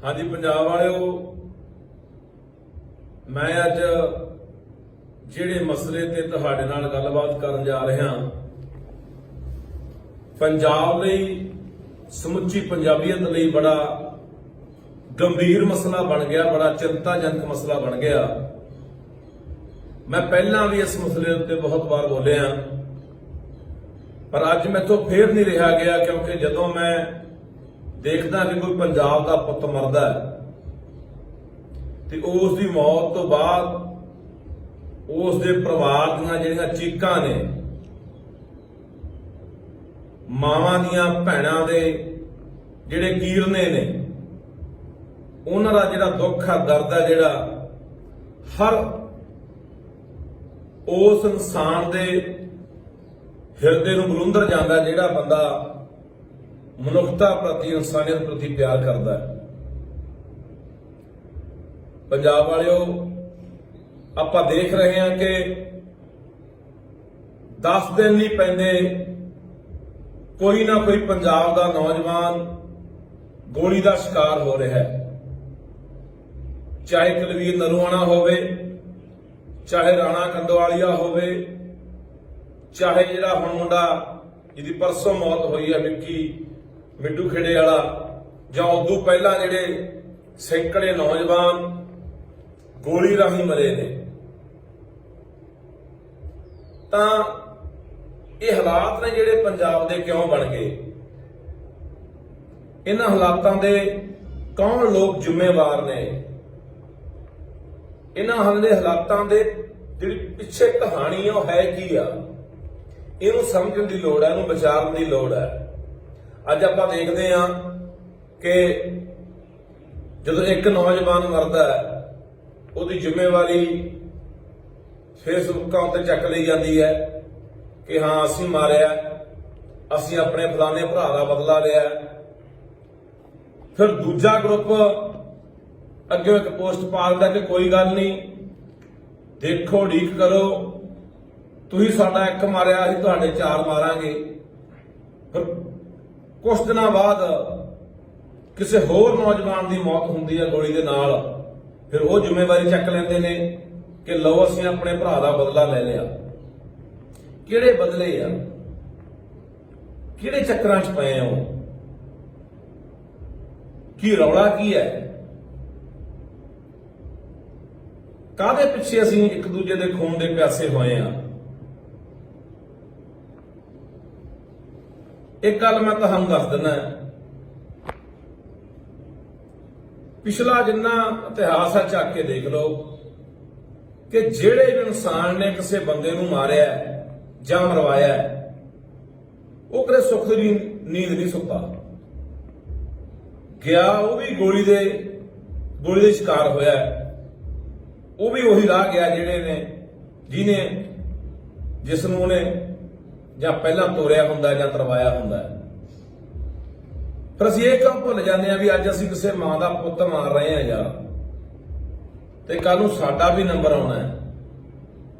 हाँ जी पंजाब वालिओ, मैं अज जिहड़े मसले ते तुहाडे नाल गलबात करन जा रहा, पंजाब लई समुची पंजाबीयत लई बड़ा गंभीर मसला बन गया, बड़ा चिंताजनक मसला बन गया। मैं पहला भी इस मसले उत्ते बहुत बार बोलिया, पर अज मैथों फिर नहीं रहा गया, क्योंकि जदों मैं देखदा कि कोई पंजाब का पुत मरदा ते उस दी मौत तो बाद उस दे परिवार दीयां जिहड़ियां चीकां ने, मावां दीयां भैणां दे जिहड़े कीरने ने, उन्हां दा जिहड़ा दुख है, दर्द है, जिहड़ा हर उस इंसान दे हिरदे नूं बलुंदर जांदा, जिहड़ा बंदा मनुखता प्रति, इंसानियत प्रति प्यार करता है। पंजाब वालिओ, आपां देख रहे हैं कि 10 दिन नहीं पैंदे कोई ना कोई पंजाब का नौजवान गोली का शिकार हो रहा है, चाहे कुलवीर नरूआणा होवे, चाहे राणा कंडवालिया होवे, चाहे जिहड़ा हुण मुंडा जिहदी परसों मौत हुई है विक्की मिड्डू खेड़े वाला, जां उदों पहला जिहड़े सैकड़े नौजवान गोली राही मरे ने। तां ये हालात ने जिहड़े पंजाब दे क्यों बन गए, इन्हां हालातां दे कौन लोग जिम्मेवार ने, इन्हां हालातां दे जिहड़ी पिछे कहानी है की आ, इहनूं समझण दी लोड़ है, इहनूं विचारन दी लोड़ है। अज आपां देखदे हां कि जदों एक नौजवान मरदा है, उहदी जिम्मेवारी फेसबुकां उत्ते चक लई जांदी है कि हाँ असीं मारिया, असीं अपने फलाने भरा दा बदला लिया। फिर दूजा ग्रुप अगे एक पोस्ट पा दिंदा कि कोई गल नहीं, देखो उड़ीक करो, तुसीं साडा एक मारिया, असीं तुहाडे 4 मारांगे। फिर कुछ दिनों बाद किसी होर नौजवान की मौत होंदी है गोली दे नाल, फिर वो जिम्मेवारी चक लेंदे ने कि लो असीं अपने भरा दा बदला ले लिया। किहड़े बदले आ, किहड़े चक्करां च पए हो, की रौला की है, काहदे पिछे असीं एक दूजे दे खून दे प्यासे होए आ। एक गल मैं तुहानूं दस दिना, पिछला जिन्ना इतिहास है चक के देख लो कि जिहड़े भी इंसान ने किसी बंदे नूं मारिया जां मरवाया, वो कदे सुख दी नींद नहीं सुता गया, वो भी गोली दे शिकार होया, वो भी उही राह गया जिहड़े ने जिसनूं उहने जां पहला तोड़िया हुंदा जां तरवाया हुंदा। फिर असीं ये क्यों भुल जांदे आ भी अज असीं किसी मां दा पुत्त मार रहे हैं यार, ते कल नूं साडा भी नंबर आउणा है।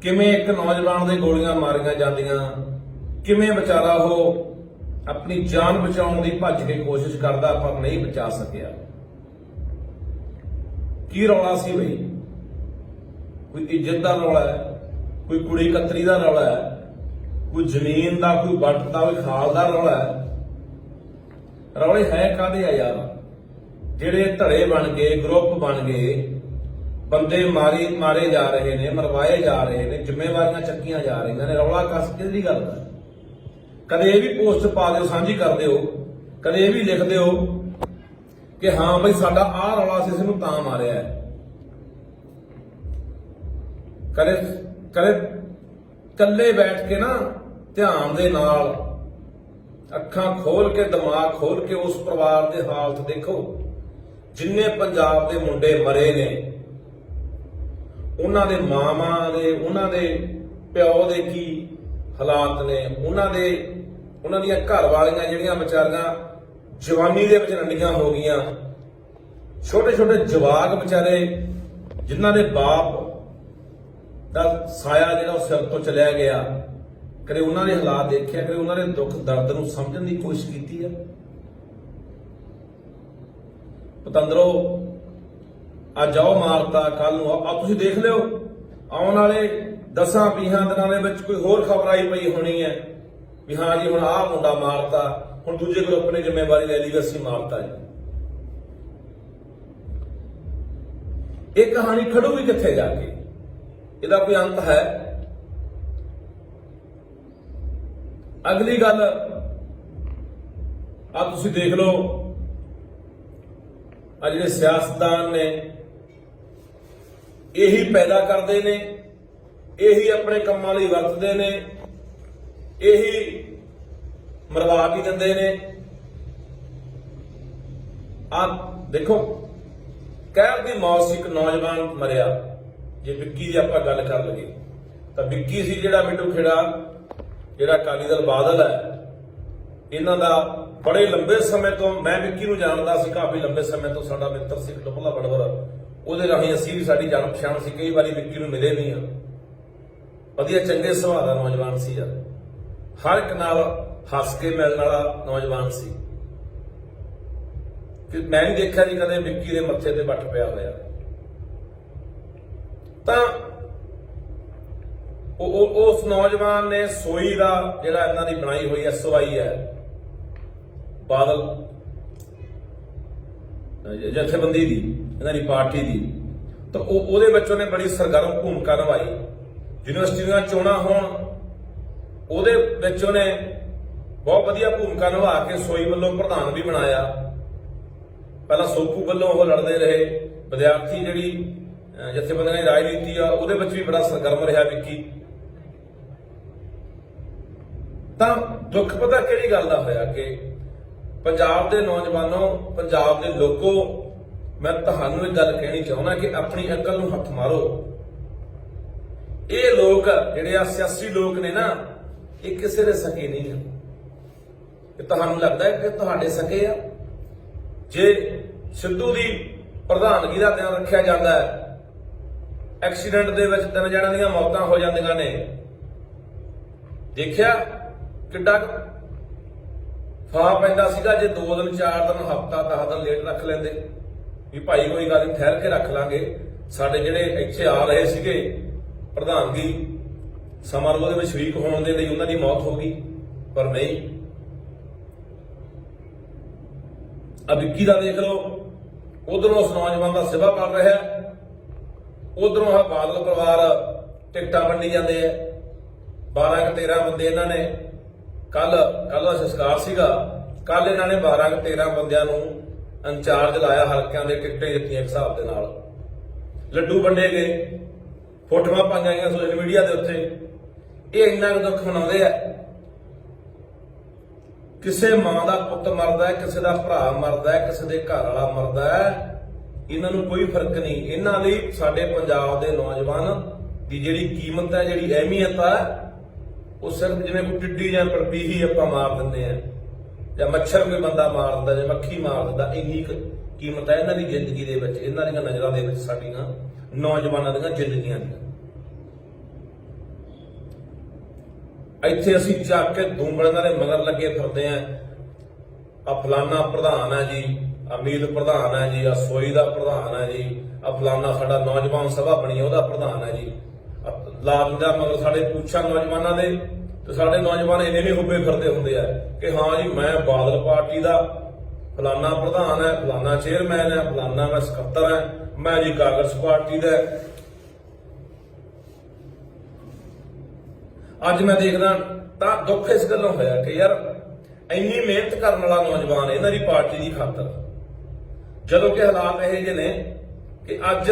किवें एक नौजवान दे गोलियां मारियां जांदियां, किवें बेचारा वो अपनी जान बचाउण दी भज के कोशिश करदा पर नहीं बचा सकिया। की रौला सी बई, कोई इज्जत दा रौला है, कोई कुड़ी कतरी दा रौला है, कोई जमीन का, कोई वट का, कोई खाल का रौला है। रौले है काहदे आ यार, जिहड़े धड़े बन गए, ग्रुप बन गए, बंदे मारे जा रहे ने, मरवाए जा रहे ने, जिम्मेवारियां चक्कियां जा रही ने। रौला कस किहदी गल दा? कदे ये भी पोस्ट पा दिओ, साझी कर दिओ, कदे ये भी लिख दिओ कि हाँ बई साडा आ रौला सी, इसनूं तां मारिया है। कदे कदे कल्ले बैठ के ना ध्यान दे नाल अखां खोल के, दिमाग खोल के उस परिवार दे हालत देखो, जिन्ने पंजाब दे मुंडे मरे ने, उन्हां दे मावां दे, उन्हां दे प्यो दे की हालात ने, उन्हां दीयां घर वालियां जिहड़ियां बेचारियां जवानी दे विच रंडियां हो गईयां, छोटे छोटे जवाक बेचारे जिन्हां दे बाप दा साया जिहड़ा सिर तो चलिया गया, कदे उन्होंने हालात देखिया, कदे उन्होंने दुख दर्द नूं समझण दी कोशिश की है। ਪਤੰਦਰੋ ਅੱਜ ਆਓ ਮਾਰਤਾ, ਕੱਲ ਨੂੰ ਆ ਤੁਸੀਂ ਦੇਖ ਲਿਓ ਆਉਣ ਵਾਲੇ 10-20 ਦਿਨਾਂ ਦੇ ਵਿੱਚ ਕੋਈ ਹੋਰ ਖਬਰ ਆਈ ਪਈ ਹੋਣੀ ਹੈ ਵੀ ਹਾਂ ਜੀ ਹੁਣ ਆਹ ਮੁੰਡਾ ਮਾਰਤਾ, ਹੁਣ ਦੂਜੇ ਗਰੁੱਪ ਨੇ ਜ਼ਿੰਮੇਵਾਰੀ ਲੈ ਲਈ ਵੀ ਅਸੀਂ ਮਾਰਤਾ ਜੀ। ਇਹ ਕਹਾਣੀ ਖੜੂਗੀ ਕਿੱਥੇ ਜਾ ਕੇ? ਇਹਦਾ ਕੋਈ ਅੰਤ ਹੈ? ਅਗਲੀ ਗੱਲ ਆ ਤੁਸੀਂ ਦੇਖ ਲਓ, ਆ ਜਿਹੜੇ ਸਿਆਸਤਦਾਨ ਨੇ ਇਹੀ ਪੈਦਾ ਕਰਦੇ ਨੇ, ਇਹੀ ਆਪਣੇ ਕੰਮਾਂ ਲਈ ਵਰਤਦੇ ਨੇ, ਇਹੀ ਮਰਵਾ ਵੀ ਦਿੰਦੇ ਨੇ। ਆ ਦੇਖੋ ਕਹਿਰ ਦੀ ਮੌਤ ਸੀ, ਇੱਕ ਨੌਜਵਾਨ ਮਰਿਆ। ਜੇ ਵਿੱਕੀ ਦੀ ਆਪਾਂ ਗੱਲ ਕਰ ਲਈਏ ਤਾਂ ਵਿੱਕੀ ਸੀ ਜਿਹੜਾ ਮਿੱਟੂ ਖੇੜਾ, ਜਿਹੜਾ ਅਕਾਲੀ ਦਲ ਬਾਦਲ ਹੈ, ਇਹਨਾਂ ਦਾ ਬੜੇ ਲੰਬੇ ਸਮੇਂ ਤੋਂ ਮੈਂ ਵਿੱਕੀ ਨੂੰ ਜਾਣਦਾ ਸੀ, ਕਾਫੀ ਲੰਬੇ ਸਮੇਂ ਤੋਂ ਸਾਡਾ ਮਿੱਤਰ ਸੀ ਡੁੱਬਲਾ ਬੜਵਰ, ਉਹਦੇ ਰਾਹੀਂ ਅਸੀਂ ਵੀ ਸਾਡੀ ਜਾਣ ਪਛਾਣ ਸੀ, ਕਈ ਵਾਰੀ ਵਿੱਕੀ ਨੂੰ ਮਿਲੇ ਨਹੀਂ ਆ। ਵਧੀਆ ਚੰਗੇ ਸੁਭਾਅ ਦਾ ਨੌਜਵਾਨ ਸੀ ਯਾਰ, ਹਰ ਇੱਕ ਨਾਲ ਹੱਸ ਕੇ ਮਿਲਣ ਵਾਲਾ ਨੌਜਵਾਨ ਸੀ ਕਿ ਮੈਂ ਨਹੀਂ ਦੇਖਿਆ ਜੀ ਕਦੇ ਵਿੱਕੀ ਦੇ ਮੱਥੇ ਤੇ ਵੱਟ ਪਿਆ ਹੋਇਆ। ਤਾਂ ਉਸ ਨੌਜਵਾਨ ਨੇ ਸੋਈ ਦਾ ਜਿਹੜਾ ਇਹਨਾਂ ਦੀ ਬਣਾਈ ਹੋਈ SOI ਹੈ ਬਾਦਲ ਜਥੇਬੰਦੀ ਦੀ, ਇਹਨਾਂ ਦੀ ਪਾਰਟੀ ਦੀ, ਤਾਂ ਉਹਦੇ ਵਿੱਚ ਉਹਨੇ ਬੜੀ ਸਰਗਰਮ ਭੂਮਿਕਾ ਨਿਭਾਈ। ਯੂਨੀਵਰਸਿਟੀ ਦੀਆਂ ਚੋਣਾਂ ਹੋਣ, ਉਹਦੇ ਵਿੱਚ ਉਹਨੇ ਬਹੁਤ ਵਧੀਆ ਭੂਮਿਕਾ ਨਿਭਾ ਕੇ ਸੋਈ ਵੱਲੋਂ ਪ੍ਰਧਾਨ ਵੀ ਬਣਾਇਆ। ਪਹਿਲਾਂ ਸੋਪੂ ਵੱਲੋਂ ਉਹ ਲੜਦੇ ਰਹੇ, ਵਿਦਿਆਰਥੀ ਜਿਹੜੀ ਜਥੇਬੰਦੀਆਂ ਦੀ ਰਾਜਨੀਤੀ ਆ ਉਹਦੇ ਵਿੱਚ ਵੀ ਬੜਾ ਸਰਗਰਮ ਰਿਹਾ ਵਿੱਕੀ। ਤਾਂ ਦੁੱਖ ਪਤਾ ਕਿਹੜੀ ਗੱਲ ਦਾ ਹੋਇਆ ਕਿ ਪੰਜਾਬ ਦੇ ਨੌਜਵਾਨੋ, ਪੰਜਾਬ ਦੇ ਲੋਕੋ, ਮੈਂ ਤੁਹਾਨੂੰ ਇੱਕ ਗੱਲ ਕਹਿਣੀ ਚਾਹੁੰਦਾ ਕਿ ਆਪਣੀ ਅਕਲ ਨੂੰ ਹੱਥ ਮਾਰੋ। ਇਹ ਲੋਕ ਜਿਹੜੇ ਆ ਸਿਆਸੀ ਲੋਕ ਨੇ ਨਾ, ਇਹ ਕਿਸੇ ਦੇ ਸਕੇ ਨਹੀਂ ਆ। ਕਿ ਤੁਹਾਨੂੰ ਲੱਗਦਾ ਹੈ ਕਿ ਤੁਹਾਡੇ ਸਕੇ ਆ? ਜੇ ਸਿੱਧੂ ਦੀ ਪ੍ਰਧਾਨਗੀ ਦਾ ਧਿਆਨ ਰੱਖਿਆ ਜਾਂਦਾ ਹੈ, ਐਕਸੀਡੈਂਟ ਦੇ ਵਿੱਚ 3 ਜਣਿਆਂ ਦੀਆਂ ਮੌਤਾਂ ਹੋ ਜਾਂਦੀਆਂ ਨੇ, ਦੇਖਿਆ ਕਿੱਡਾ ਫਾਹ ਪੈਂਦਾ ਸੀਗਾ ਜੇ 2 ਦਿਨ 4 ਦਿਨ ਹਫ਼ਤਾ 10 ਦਿਨ ਲੇਟ ਰੱਖ ਲੈਂਦੇ ਵੀ ਭਾਈ ਕੋਈ ਗੱਲ ਨਹੀਂ ਠਹਿਰ ਕੇ ਰੱਖ ਲਾਂਗੇ। ਸਾਡੇ ਜਿਹੜੇ ਇੱਥੇ ਆ ਰਹੇ ਸੀਗੇ ਪ੍ਰਧਾਨਗੀ ਸਮਾਰੋਹ ਦੇ ਵਿੱਚ ਸ਼ਰੀਕ ਹੋਣ ਦੇ ਲਈ, ਉਹਨਾਂ ਦੀ ਮੌਤ ਹੋ ਗਈ। ਪਰ ਨਹੀਂ, ਆ ਵਿੱਕੀ ਦਾ ਦੇਖ ਲਓ, ਉਧਰੋਂ ਉਸ ਨੌਜਵਾਨ ਦਾ ਸੇਵਾ ਕਰ ਰਿਹਾ, ਉਧਰੋਂ ਆ ਬਾਦਲ ਪਰਿਵਾਰ ਟਿਕਟਾਂ ਵੰਡੀ ਜਾਂਦੇ ਆ। 12-13 ਬੰਦੇ ਇਹਨਾਂ ਨੇ ਕੱਲ ਦਾ ਸੰਸਕਾਰ ਸੀਗਾ, ਕੱਲ ਇਹਨਾਂ ਨੇ 12-13 ਬੰਦਿਆਂ ਨੂੰ ਇੰਚਾਰਜ ਲਾਇਆ, ਹਲਕਿਆਂ ਦੇ ਟਿਕਟਾਂ ਦਿੱਤੀਆਂ ਇੱਕ ਹਿਸਾਬ ਦੇ ਨਾਲ, ਲੱਡੂ ਵੰਡੇ ਗਏ, ਫੋਟੋਆਂ ਪਾਈਆਂ ਗਈਆਂ ਸੋਸ਼ਲ ਮੀਡੀਆ ਦੇ ਉੱਤੇ। ਇਹ ਇੰਨਾ ਕੁ ਦੁੱਖ ਮਨਾਉਂਦੇ ਆ। ਕਿਸੇ ਮਾਂ ਦਾ ਪੁੱਤ ਮਰਦਾ ਹੈ, ਕਿਸੇ ਦਾ ਭਰਾ ਮਰਦਾ ਹੈ, ਕਿਸੇ ਦੇ ਘਰ ਵਾਲਾ ਮਰਦਾ ਹੈ, ਇਹਨਾਂ ਨੂੰ ਕੋਈ ਫਰਕ ਨਹੀਂ। ਇਹਨਾਂ ਲਈ ਸਾਡੇ ਪੰਜਾਬ ਦੇ ਨੌਜਵਾਨ ਦੀ ਜਿਹੜੀ ਕੀਮਤ ਹੈ, ਜਿਹੜੀ ਅਹਿਮੀਅਤ ਹੈ, ਉਹ ਸਿਰਫ ਜਿਵੇਂ ਕੋਈ ਟਿੱਡੀ ਜਾਂ ਪਰਪੀਹੀ ਆਪਾਂ ਮਾਰ ਦਿੰਦੇ ਆ, ਜਾਂ ਮੱਛਰ ਕੋਈ ਬੰਦਾ ਮਾਰ ਦਿੰਦਾ, ਜਾਂ ਮੱਖੀ ਮਾਰ ਦਿੰਦਾ, ਇੰਨੀ ਕੀਮਤ ਹੈ ਇਹਨਾਂ ਦੀ ਜ਼ਿੰਦਗੀ ਦੇ ਵਿੱਚ, ਇਹਨਾਂ ਦੀਆਂ ਨਜ਼ਰਾਂ ਦੇ ਵਿੱਚ, ਸਾਡੀਆਂ ਨੌਜਵਾਨਾਂ ਦੀਆਂ ਜ਼ਿੰਦਗੀਆਂ ਦੀਆਂ। ਇੱਥੇ ਅਸੀਂ ਜਾ ਕੇ ਦੂੰਬੜਿਆਂ ਦੇ ਮਗਰ ਲੱਗੇ ਫਿਰਦੇ ਆ ਫਲਾਨਾ ਪ੍ਰਧਾਨ ਹੈ ਜੀ, ਅਮੀਰ ਪ੍ਰਧਾਨ ਹੈ ਜੀ, ਆ ਸੋਈ ਦਾ ਪ੍ਰਧਾਨ ਹੈ ਜੀ, ਆ ਫਲਾਨਾ ਸਾਡਾ ਨੌਜਵਾਨ ਸਭਾ ਬਣੀ ਉਹਦਾ ਪ੍ਰਧਾਨ ਹੈ ਜੀ। ਲਾਲਦਾ ਮਗਰ ਸਾਡੇ ਪੁੱਛਾਂ ਨੌਜਵਾਨਾਂ ਦੇ, ਤੇ ਸਾਡੇ ਨੌਜਵਾਨ ਇਹਨੇ ਵੀ ਹੁੱਬੇ ਫਿਰਦੇ ਹੁੰਦੇ ਆ ਕਿ ਹਾਂ ਜੀ ਮੈਂ ਬਾਦਲ ਪਾਰਟੀ ਦਾ ਫਲਾਨਾ ਪ੍ਰਧਾਨ ਹੈ, ਫਲਾਨਾ ਚੇਅਰਮੈਨ ਹੈ, ਫਲਾਨਾ ਮੈਂ ਸਕੱਤਰ ਹੈ, ਮੈਂ ਜੀ ਕਾਂਗਰਸ ਪਾਰਟੀ ਦਾ। ਅੱਜ ਮੈਂ ਦੇਖਦਾ ਤਾਂ ਦੁੱਖ ਇਸ ਗੱਲੋਂ ਹੋਇਆ ਕਿ ਯਾਰ ਇੰਨੀ ਮਿਹਨਤ ਕਰਨ ਵਾਲਾ ਨੌਜਵਾਨ ਇਹਨਾਂ ਦੀ ਪਾਰਟੀ ਦੀ ਖਾਤਰ, ਜਦੋਂ ਕਿ ਹਾਲਾਤ ਇਹੋ ਜਿਹੇ ਨੇ ਕਿ ਅੱਜ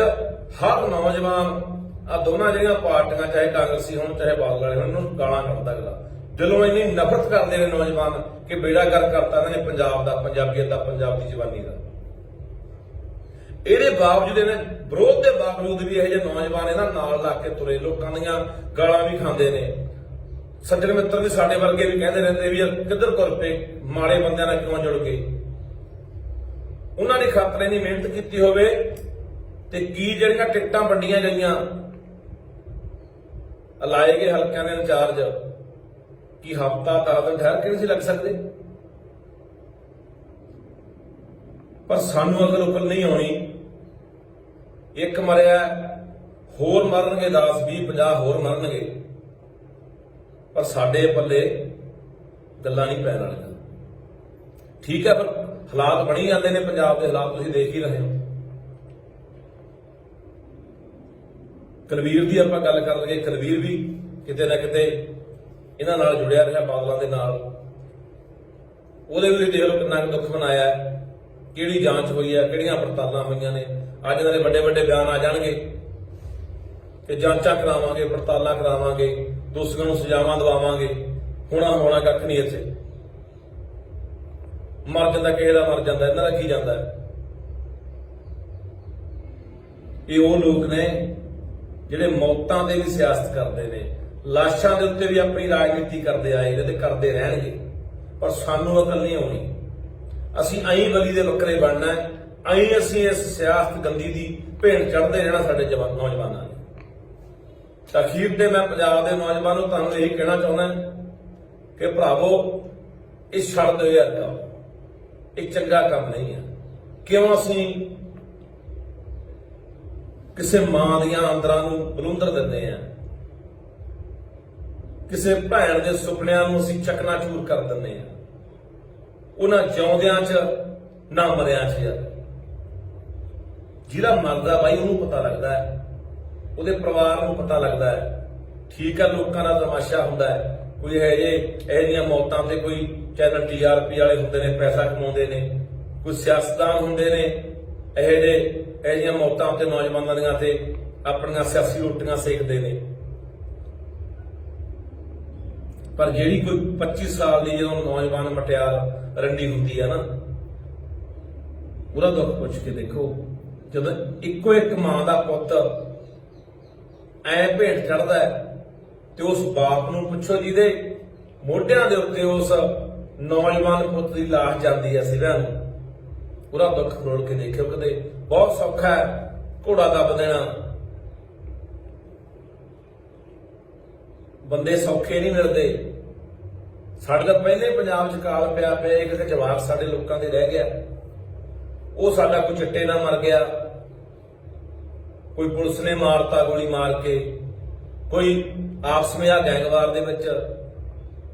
ਹਰ ਨੌਜਵਾਨ ਆ ਦੋਨਾਂ ਜਿਹੜੀਆਂ ਪਾਰਟੀਆਂ, ਚਾਹੇ ਕਾਂਗਰਸੀ ਹੋਣ ਚਾਹੇ ਬਾਦਲ ਵਾਲੇ ਹੋਣ, ਉਹਨੂੰ ਗਾਲਾਂ ਕੱਢਦਾ ਅਗਲਾ। ਦਿਲੋਂ ਇੰਨੀ ਨਫ਼ਰਤ ਕਰਦੇ ਨੇ ਨੌਜਵਾਨ ਕਿ ਬੇੜਾ ਗਰਕ ਕਰਤਾ ਇਹਨਾਂ ਨੇ ਪੰਜਾਬ ਦਾ, ਪੰਜਾਬੀਅਤ ਦਾ, ਪੰਜਾਬ ਦੀ ਜਵਾਨੀ ਦਾ। ਇਹਦੇ ਬਾਵਜੂਦ, ਇਹਨੇ ਵਿਰੋਧ ਦੇ ਬਾਵਜੂਦ ਵੀ ਇਹੋ ਜਿਹੇ ਨੌਜਵਾਨ ਇਹਨਾਂ ਨਾਲ ਲਾ ਕੇ ਤੁਰੇ, ਲੋਕਾਂ ਦੀਆਂ ਗਾਲਾਂ ਵੀ ਖਾਂਦੇ ਨੇ। ਸੱਜਣ ਮਿੱਤਰ ਵੀ ਸਾਡੇ ਵਰਗੇ ਵੀ ਕਹਿੰਦੇ ਰਹਿੰਦੇ ਵੀ ਕਿੱਧਰ ਤੁਰ ਪਏ, ਮਾੜੇ ਬੰਦਿਆਂ ਨਾਲ ਕਿਉਂ ਜੁੜ ਗਏ। ਉਹਨਾਂ ਦੀ ਖਾਤਰ ਇੰਨੀ ਮਿਹਨਤ ਕੀਤੀ ਹੋਵੇ ਤੇ ਕੀ ਜਿਹੜੀਆਂ ਟਿਕਟਾਂ ਵੰਡੀਆਂ ਗਈਆਂ, ਲਾਏ ਗਏ ਹਲਕਿਆਂ ਦੇ ਇੰਚਾਰਜ, ਕੀ ਹਫ਼ਤਾ 10 ਦਿਨ ਠਹਿਰ ਕੇ ਨਹੀਂ ਸੀ ਲੱਗ ਸਕਦੇ? ਪਰ ਸਾਨੂੰ ਅਕਲ ਉਕਲ ਨਹੀਂ ਆਉਣੀ। ਇੱਕ ਮਰਿਆ, ਹੋਰ ਮਰਨਗੇ 10 20 50 ਹੋਰ ਮਰਨਗੇ, ਪਰ ਸਾਡੇ ਪੱਲੇ ਗੱਲਾਂ ਨਹੀਂ ਪੈਣ ਵਾਲੀਆਂ। ਠੀਕ ਹੈ, ਪਰ ਹਾਲਾਤ ਬਣੀ ਜਾਂਦੇ ਨੇ, ਪੰਜਾਬ ਦੇ ਹਾਲਾਤ ਤੁਸੀਂ ਦੇਖ ਹੀ ਰਹੇ ਹੋ। ਕੁਲਵੀਰ ਦੀ ਆਪਾਂ ਗੱਲ ਕਰ ਲਈਏ, ਕੁਲਵੀਰ ਵੀ ਕਿਤੇ ਨਾ ਕਿਤੇ ਇਹਨਾਂ ਨਾਲ ਜੁੜਿਆ ਰਿਹਾ, ਬਾਦਲਾਂ ਦੇ ਨਾਲ। ਉਹਦੇ ਵੀ ਦੇਖ ਲਓ ਕਿੰਨਾ ਦੁੱਖ ਮਨਾਇਆ, ਕਿਹੜੀ ਜਾਂਚ ਹੋਈ ਹੈ, ਕਿਹੜੀਆਂ ਪੜਤਾਲਾਂ ਹੋਈਆਂ ਨੇ। ਅੱਜ ਇਹਨਾਂ ਦੇ ਵੱਡੇ ਵੱਡੇ ਬਿਆਨ ਆ ਜਾਣਗੇ ਕਿ ਜਾਂਚਾਂ ਕਰਾਵਾਂਗੇ, ਪੜਤਾਲਾਂ ਕਰਾਵਾਂਗੇ, ਦੋਸ਼ੀਆਂ ਨੂੰ ਸਜ਼ਾਵਾਂ ਦਿਵਾਵਾਂਗੇ। ਹੋਣਾ ਕੱਖ ਨਹੀਂ ਇੱਥੇ। ਮਰ ਜਾਂਦਾ ਕਿਸੇ ਦਾ, ਮਰ ਜਾਂਦਾ, ਇਹਨਾਂ ਦਾ ਕੀ ਜਾਂਦਾ। ਇਹ ਉਹ ਲੋਕ ਨੇ ਜਿਹੜੇ ਮੌਤਾਂ ਦੇ ਵੀ ਸਿਆਸਤ ਕਰਦੇ ਨੇ, ਲਾਸ਼ਾਂ ਦੇ ਉੱਤੇ ਵੀ ਆਪਣੀ ਰਾਜਨੀਤੀ ਕਰਦੇ ਆਏ ਨੇ ਤੇ ਕਰਦੇ ਰਹਿਣਗੇ। ਪਰ ਸਾਨੂੰ ਅਕਲ ਨਹੀਂ ਆਉਣੀ। ਅਸੀਂ ਐਂ ਗਲੀ ਦੇ ਬੱਕਰੇ ਬਣਨਾ, ਐਂ ਅਸੀਂ ਇਸ ਸਿਆਸਤ ਗੰਦੀ ਦੀ ਭੇਣ ਚੜ੍ਹਦੇ ਰਹਿਣਾ ਸਾਡੇ ਨੌਜਵਾਨਾਂ ਨੇ। ਤਾਂ ਅਖੀਰ ਤੇ ਮੈਂ ਪੰਜਾਬ ਦੇ ਨੌਜਵਾਨਾਂ ਨੂੰ ਤੁਹਾਨੂੰ ਇਹੀ ਕਹਿਣਾ ਚਾਹੁੰਦਾ ਕਿ ਭਰਾਵੋ, ਇਹ ਛੱਡ ਦਿਓ ਯਾਰ ਕੰਮ, ਇਹ ਚੰਗਾ ਕੰਮ ਨਹੀਂ ਹੈ। ਕਿਉਂ ਅਸੀਂ ਕਿਸੇ ਮਾਂ ਦੀਆਂ ਅੰਦਰਾਂ ਨੂੰ ਬਲੁੰਦਰ ਦਿੰਦੇ ਆ, ਕਿਸੇ ਭੈਣ ਦੇ ਸੁਪਨਿਆਂ ਨੂੰ ਅਸੀਂ ਚਕਨਾਚੂਰ ਕਰ ਦਿੰਦੇ ਆ। ਉਹਨਾਂ ਜਿਉਂਦਿਆਂ 'ਚ ਨਾ ਮਰਿਆਂ 'ਚ। ਯਾਰ ਜਿਹੜਾ ਮਰਦਾ ਬਾਈ ਉਹਨੂੰ ਪਤਾ ਲੱਗਦਾ ਹੈ, ਉਹਦੇ ਪਰਿਵਾਰ ਨੂੰ ਪਤਾ ਲੱਗਦਾ ਹੈ। ਠੀਕ ਹੈ, ਲੋਕਾਂ ਦਾ ਤਮਾਸ਼ਾ ਹੁੰਦਾ ਹੈ, ਕੋਈ ਇਹ ਜਿਹੀਆਂ ਮੌਤਾਂ ਤੇ ਕੋਈ ਚੈਨਲ TRP ਵਾਲੇ ਹੁੰਦੇ ਨੇ, ਪੈਸਾ ਕਮਾਉਂਦੇ ਨੇ, ਕੋਈ ਸਿਆਸਤਦਾਨ ਹੁੰਦੇ ਨੇ ਇਹ ਜਿਹੀਆਂ ਮੌਤਾਂ ਤੇ ਨੌਜਵਾਨਾਂ ਦੀਆਂ ਤੇ ਆਪਣੀਆਂ ਸਿਆਸੀ ਰੋਟੀਆਂ ਸੇਕਦੇ ਨੇ। ਪਰ ਜਿਹੜੀ ਕੋਈ 25 ਸਾਲ ਦੀ ਜਦੋਂ ਨੌਜਵਾਨ ਮਟਿਆਰ ਰੰਡੀ ਹੁੰਦੀ ਹੈ ਨਾ, ਉਹਦਾ ਦੁੱਖ ਪੁੱਛ ਕੇ ਦੇਖੋ। ਜਦੋਂ ਇੱਕੋ ਇੱਕ ਮਾਂ ਦਾ ਪੁੱਤ ਐ ਭੇਟ ਚੜਦਾ ਹੈ ਤੇ ਉਸ ਬਾਪ ਨੂੰ ਪੁੱਛੋ ਜਿਹਦੇ ਮੋਢਿਆਂ ਦੇ ਉੱਤੇ ਉਸ ਨੌਜਵਾਨ ਪੁੱਤ ਦੀ ਲਾਸ਼ ਜਾਂਦੀ ਹੈ ਸਿਰਾਂ ਨੂੰ, ਉਹਦਾ ਦੁੱਖ ਫਰੋਲ ਕੇ ਦੇਖਿਓ ਕਦੇ। ਬਹੁਤ ਸੌਖਾ ਹੈ ਘੋੜਾ ਦੱਬ ਦੇਣਾ, ਬੰਦੇ ਸੌਖੇ ਨਹੀਂ ਮਿਲਦੇ। ਸਾਡੇ ਤਾਂ ਪਹਿਲੇ ਪੰਜਾਬ 'ਚ ਕਾਲ ਪਿਆ ਇੱਕ ਜਵਾਕ ਸਾਡੇ ਲੋਕਾਂ ਦੇ ਰਹਿ ਗਿਆ। ਉਹ ਸਾਡਾ ਕੋਈ ਚਿੱਟੇ ਨਾਲ ਮਰ ਗਿਆ, ਕੋਈ ਪੁਲਿਸ ਨੇ ਮਾਰਤਾ ਗੋਲੀ ਮਾਰ ਕੇ, ਕੋਈ ਆਪਸ ਵਿੱਚ ਗੈਂਗਵਾਰ ਦੇ ਵਿੱਚ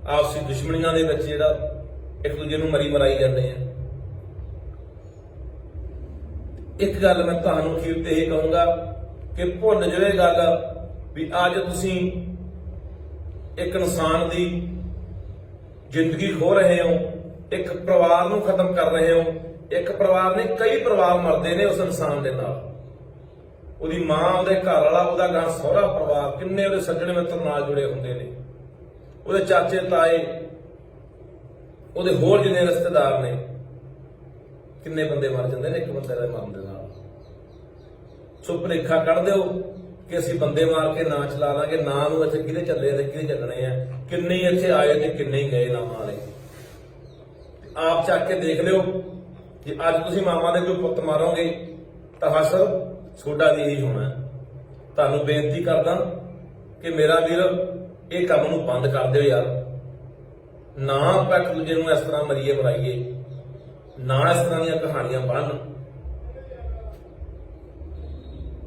ਆਪਸੀ ਦੁਸ਼ਮਣੀਆਂ ਦੇ ਵਿੱਚ ਜਿਹੜਾ ਇੱਕ ਦੂਜੇ ਨੂੰ ਮਰਾਈ ਜਾਂਦੇ ਆ। ਇੱਕ ਗੱਲ ਮੈਂ ਤੁਹਾਨੂੰ ਅਖੀਰ ਤੇ ਇਹ ਕਹੂੰਗਾ ਕਿ ਭੁੱਲ ਜਾਵੇ ਗੱਲ ਵੀ ਅੱਜ ਤੁਸੀਂ ਇੱਕ ਇਨਸਾਨ ਦੀ ਜ਼ਿੰਦਗੀ ਖੋ ਰਹੇ ਹੋ, ਇੱਕ ਪਰਿਵਾਰ ਨੂੰ ਖਤਮ ਕਰ ਰਹੇ ਹੋ। ਇੱਕ ਪਰਿਵਾਰ ਨੇ, ਕਈ ਪਰਿਵਾਰ ਮਰਦੇ ਨੇ ਉਸ ਇਨਸਾਨ ਦੇ ਨਾਲ। ਉਹਦੀ ਮਾਂ, ਉਹਦੇ ਘਰ ਵਾਲਾ, ਉਹਦਾ ਗਾਂ ਸਹੁਰਾ ਪਰਿਵਾਰ, ਕਿੰਨੇ ਉਹਦੇ ਸੱਜਣ ਮਿੱਤਰ ਨਾਲ ਜੁੜੇ ਹੁੰਦੇ ਨੇ, ਉਹਦੇ ਚਾਚੇ ਤਾਏ, ਉਹਦੇ ਹੋਰ ਜਿੰਨੇ ਰਿਸ਼ਤੇਦਾਰ ਨੇ, ਕਿੰਨੇ ਬੰਦੇ ਮਰ ਜਾਂਦੇ ਨੇ ਇੱਕ ਬੰਦੇ ਦੇ ਮਰਨ ਦੇ ਨਾਲ। ਸੋ ਭੁਲੇਖਾ ਕੱਢ ਦਿਓ ਕਿ ਅਸੀਂ ਬੰਦੇ ਮਾਰ ਕੇ ਨਾਂ ਚਲਾ ਲਾਂਗੇ। ਨਾਂ ਨੂੰ ਇੱਥੇ ਕਿਹਦੇ ਚੱਲੇ ਤੇ ਕਿਹਦੇ ਚੱਲਣੇ ਆ, ਕਿੰਨੇ ਇੱਥੇ ਆਏ ਤੇ ਕਿੰਨੇ ਗਏ ਨਾਮਾਂ ਵਾਲੇ। ਆਪ ਚੱਕ ਕੇ ਦੇਖ ਲਿਓ, ਜੇ ਅੱਜ ਤੁਸੀਂ ਮਾਮਾ ਦੇ ਕੋਈ ਪੁੱਤ ਮਾਰੋਗੇ ਤਾਂ ਹਸਰ ਤੁਹਾਡਾ ਵੀ ਇਹੀ ਹੋਣਾ। ਤੁਹਾਨੂੰ ਬੇਨਤੀ ਕਰਦਾ ਕਿ ਮੇਰਾ ਵੀਰ, ਇਹ ਕੰਮ ਨੂੰ ਬੰਦ ਕਰ ਦਿਓ ਯਾਰ। ਨਾ ਆਪਾਂ ਇੱਕ ਦੂਜੇ ਨੂੰ ਇਸ ਤਰ੍ਹਾਂ ਮਰੀਏ ਮਰਾਈਏ, ਨਾ ਇਸ ਤਰ੍ਹਾਂ ਦੀਆਂ ਕਹਾਣੀਆਂ ਬਣਨ।